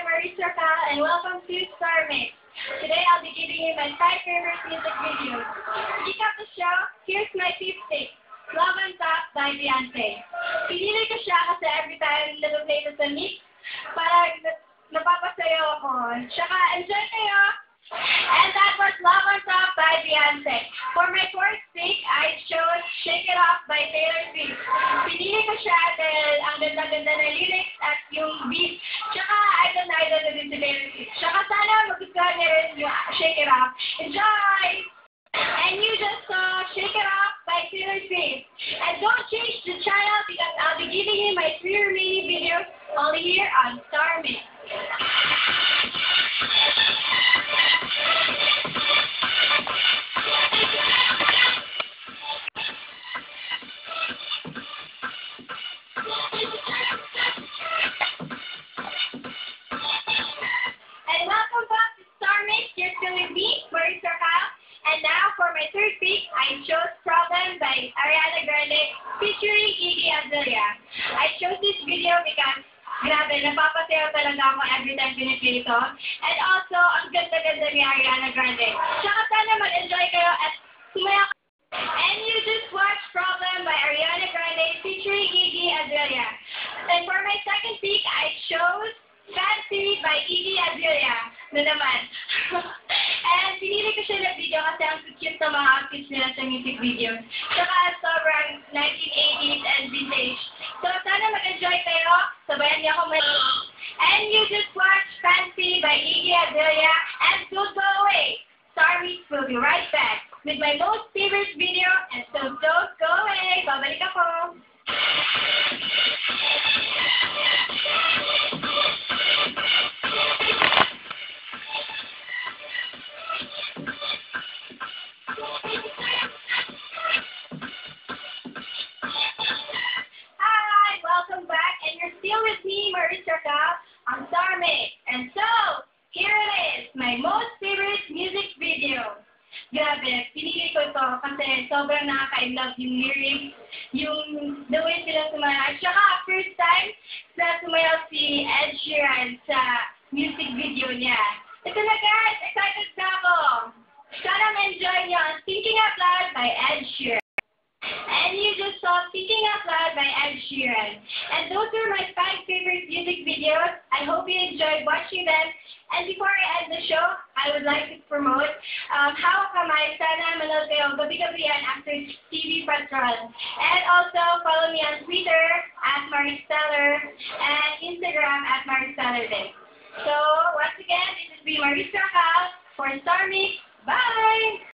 Marisa Cal, and welcome to Star Mix. Today I'll be giving you my 5 favorite music videos. To kick off the show, here's my fifth pick, Love on Top by Beyonce. Pinili ko siya kasi every time nag-play ko sa mix, parang napapasayo ako. Tsaka, enjoy kayo! And that was Love on Top by Beyonce. For my fourth pick, I chose Shake It Off by Taylor Swift. Pinili ko siya dahil ang ganda-ganda na lyrics at yung beat. Tsaka, idol na din si Taylor Swift. Tsaka sana magustuhan niya rin yung Shake It Off. Enjoy! And you just saw Shake It Off by Taylor Swift. And don't change the channel because I'll be giving you my 3 remaining videos only here on Star Mix. And welcome back to Star Mix. You're still with me, Marisa Cal. And now for my third pick, I chose Problem by Ariana Grande featuring Iggy Azalea. I chose this video because grabe, napapasayaw talaga ako every time pinipili ito. And also, ang ganda-ganda ni Ariana Grande. Tsaka sana mag-enjoy kayo at sumaya kayo. And you just watched Problem by Ariana Grande featuring Iggy Azalea. And for my second pick, I chose Fancy by Iggy Azalea na naman. And pinili ko siya na video kasi ang cute na mga outfits nila sa music videos. Tsaka sobrang 1980s and vintage. So sana mag-enjoy kayo. Sabayan niyo ako And you just watched Fancy by Iggy Azalea. And don't go away. Star Mix will be right back with my most favorite video. And so don't go away. Babalik ako. With me, Marisa Cal, on Star Mix. And so, here it is, my most favorite music video. Grabe, pinili ko ito kasi sobrang nakaka-love yung lyrics, yung the way sila sumayaw. Tsaka, first time na sumayaw si Ed Sheeran sa music video niya. Ito na guys, excited na ako. Sana ma-enjoy nyo ang Thinking Out Loud by Ed Sheeran. And you just saw Thinking Out Loud by Ed Sheeran. And those are my 5 favorite music videos. I hope you enjoyed watching them. And before I end the show, I would like to promote How Kamay. Sana manood kayo gabi-gabian after TV Patrol. And also follow me on Twitter at Maristeller and Instagram at Maristeller din. So once again, this has been Marisa Cal for Star Mix. Bye!